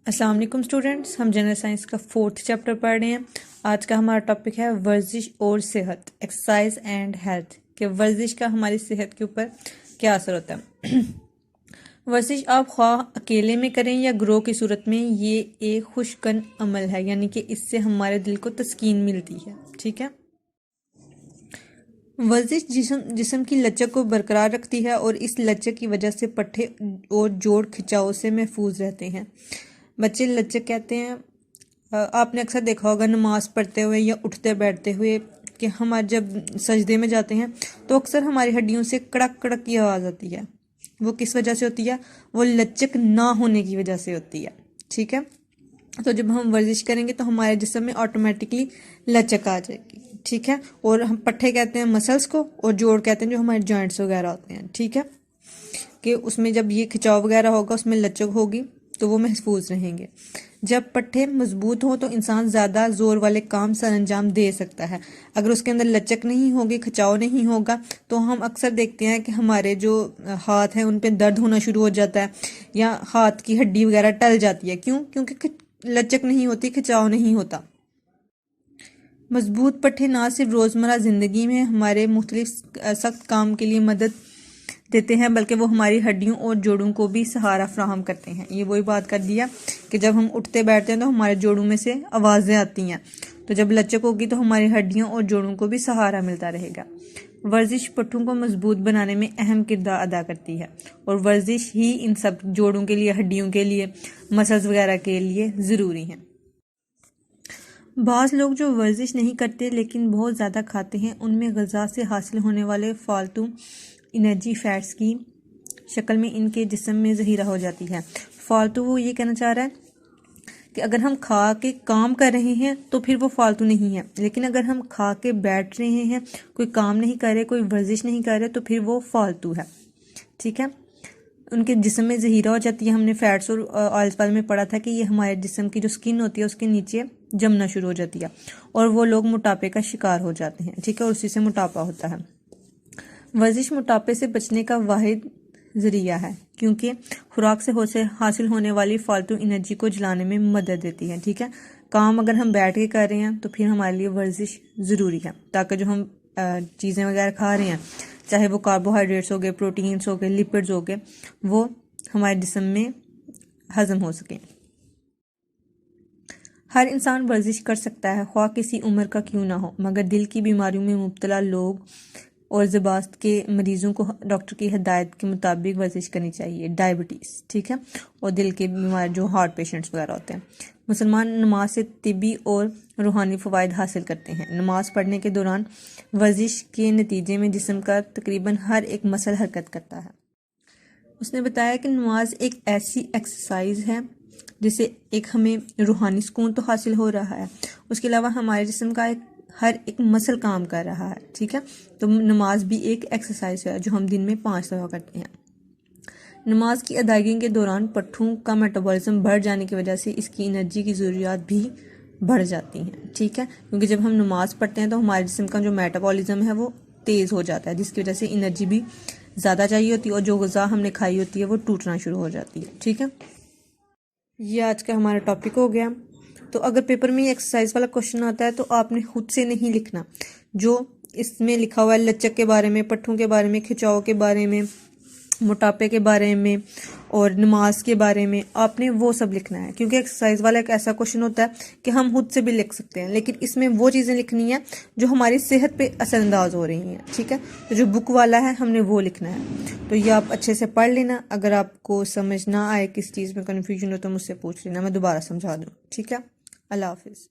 السلام علیکم اسٹوڈنٹس، ہم جنرل سائنس کا 4تھ چیپٹر پڑھ رہے ہیں۔ آج کا ہمارا ٹاپک ہے ورزش اور صحت، ایکسرسائز اینڈ ہیلتھ، کہ ورزش کا ہماری صحت کے اوپر کیا اثر ہوتا ہے۔ ورزش آپ خواہ اکیلے میں کریں یا گروہ کی صورت میں، یہ ایک خوش کن عمل ہے، یعنی کہ اس سے ہمارے دل کو تسکین ملتی ہے، ٹھیک ہے۔ ورزش جسم کی لچک کو برقرار رکھتی ہے اور اس لچک کی وجہ سے پٹھے اور جوڑ کھچاؤ سے محفوظ رہتے ہیں۔ بچے لچک کہتے ہیں، آپ نے اکثر دیکھا ہوگا نماز پڑھتے ہوئے یا اٹھتے بیٹھتے ہوئے کہ ہم جب سجدے میں جاتے ہیں تو اکثر ہماری ہڈیوں سے کڑک کڑک کی آواز آتی ہے۔ وہ کس وجہ سے ہوتی ہے؟ وہ لچک نہ ہونے کی وجہ سے ہوتی ہے، ٹھیک ہے۔ تو جب ہم ورزش کریں گے تو ہمارے جسم میں آٹومیٹکلی لچک آ جائے گی، ٹھیک ہے۔ اور ہم پٹھے کہتے ہیں مسلس کو، اور جوڑ کہتے ہیں جو ہمارے جوائنٹس وغیرہ ہوتے ہیں، ٹھیک ہے، کہ اس میں جب یہ کھچاؤ وغیرہ ہوگا اس میں لچک ہوگی تو وہ محفوظ رہیں گے۔ جب پٹھے مضبوط ہوں تو انسان زیادہ زور والے کام سر انجام دے سکتا ہے۔ اگر اس کے اندر لچک نہیں ہوگی، کھچاؤ نہیں ہوگا، تو ہم اکثر دیکھتے ہیں کہ ہمارے جو ہاتھ ہیں ان پہ درد ہونا شروع ہو جاتا ہے یا ہاتھ کی ہڈی وغیرہ ٹل جاتی ہے۔ کیوں؟ کیونکہ لچک نہیں ہوتی، کھچاؤ نہیں ہوتا۔ مضبوط پٹھے نہ صرف روزمرہ زندگی میں ہمارے مختلف سخت کام کے لیے مدد دیتے ہیں، بلکہ وہ ہماری ہڈیوں اور جوڑوں کو بھی سہارا فراہم کرتے ہیں۔ یہ وہی بات کر دیا کہ جب ہم اٹھتے بیٹھتے ہیں تو ہمارے جوڑوں میں سے آوازیں آتی ہیں، تو جب لچک ہوگی تو ہماری ہڈیوں اور جوڑوں کو بھی سہارا ملتا رہے گا۔ ورزش پٹھوں کو مضبوط بنانے میں اہم کردار ادا کرتی ہے، اور ورزش ہی ان سب جوڑوں کے لیے، ہڈیوں کے لیے، مسلز وغیرہ کے لیے ضروری ہیں۔ بعض لوگ جو ورزش نہیں کرتے لیکن بہت زیادہ کھاتے ہیں، ان میں غذا سے حاصل ہونے والے فالتو انرجی فیٹس کی شکل میں ان کے جسم میں ذخیرہ ہو جاتی ہے۔ فالتو، وہ یہ کہنا چاہ رہا ہے کہ اگر ہم کھا کے کام کر رہے ہیں تو پھر وہ فالتو نہیں ہے، لیکن اگر ہم کھا کے بیٹھ رہے ہیں، کوئی کام نہیں کر رہے، کوئی ورزش نہیں کر رہے، تو پھر وہ فالتو ہے، ٹھیک ہے۔ ان کے جسم میں ذخیرہ ہو جاتی ہے۔ ہم نے فیٹس اور آئلز والے میں پڑھا تھا کہ یہ ہمارے جسم کی جو سکن ہوتی ہے اس کے نیچے جمنا شروع ہو جاتی ہے، اور وہ لوگ موٹاپے کا شکار ہو جاتے ہیں، ٹھیک ہے، اور اسی سے موٹاپا ہوتا ہے۔ ورزش موٹاپے سے بچنے کا واحد ذریعہ ہے، کیونکہ خوراک سے حاصل ہونے والی فالتو انرجی کو جلانے میں مدد دیتی ہے، ٹھیک ہے۔ کام اگر ہم بیٹھ کے کر رہے ہیں تو پھر ہمارے لیے ورزش ضروری ہے، تاکہ جو ہم چیزیں وغیرہ کھا رہے ہیں، چاہے وہ کاربوہائیڈریٹس ہو گئے، پروٹینس ہو گئے، لپڈز ہو گئے، وہ ہمارے جسم میں ہضم ہو سکیں۔ ہر انسان ورزش کر سکتا ہے، خواہ کسی عمر کا کیوں نہ ہو، مگر دل کی بیماریوں میں مبتلا لوگ اور ذبذب کے مریضوں کو ڈاکٹر کی ہدایت کے مطابق ورزش کرنی چاہیے۔ ڈائبٹیز، ٹھیک ہے، اور دل کے بیمار جو ہارٹ پیشنٹس وغیرہ ہوتے ہیں۔ مسلمان نماز سے طبی اور روحانی فوائد حاصل کرتے ہیں۔ نماز پڑھنے کے دوران ورزش کے نتیجے میں جسم کا تقریباً ہر ایک مسل حرکت کرتا ہے۔ اس نے بتایا کہ نماز ایک ایسی ایکسرسائز ہے جس سے ایک ہمیں روحانی سکون تو حاصل ہو رہا ہے، اس کے علاوہ ہمارے جسم کا ہر ایک مسل کام کر رہا ہے، ٹھیک ہے۔ تو نماز بھی ایک ایکسرسائز ہے جو ہم دن میں 5 دفعہ کرتے ہیں۔ نماز کی ادائیگی کے دوران پٹھوں کا میٹابولزم بڑھ جانے کی وجہ سے اس کی انرجی کی ضروریات بھی بڑھ جاتی ہیں، ٹھیک ہے، کیونکہ جب ہم نماز پڑھتے ہیں تو ہمارے جسم کا جو میٹابولزم ہے وہ تیز ہو جاتا ہے، جس کی وجہ سے انرجی بھی زیادہ چاہیے ہوتی ہے، اور جو غذا ہم نے کھائی ہوتی ہے وہ ٹوٹنا شروع ہو جاتی ہے، ٹھیک ہے۔ یہ آج کا ہمارا ٹاپک ہو گیا۔ تو اگر پیپر میں ایکسرسائز والا کوشچن آتا ہے تو آپ نے خود سے نہیں لکھنا، جو اس میں لکھا ہوا ہے لچک کے بارے میں، پٹھوں کے بارے میں، کھچاؤ کے بارے میں، موٹاپے کے بارے میں اور نماز کے بارے میں، آپ نے وہ سب لکھنا ہے، کیونکہ ایکسرسائز والا ایک ایسا کوشچن ہوتا ہے کہ ہم خود سے بھی لکھ سکتے ہیں، لیکن اس میں وہ چیزیں لکھنی ہیں جو ہماری صحت پہ اثر انداز ہو رہی ہیں، ٹھیک ہے۔ تو جو بک والا ہے ہم نے وہ لکھنا ہے۔ تو یہ آپ اچھے سے پڑھ لینا، اگر آپ کو سمجھ نہ آئے، کس چیز میں کنفیوژن ہو تو مجھ سے پوچھ لینا، میں دوبارہ سمجھا دوں، ٹھیک ہے۔ اللہ حافظ۔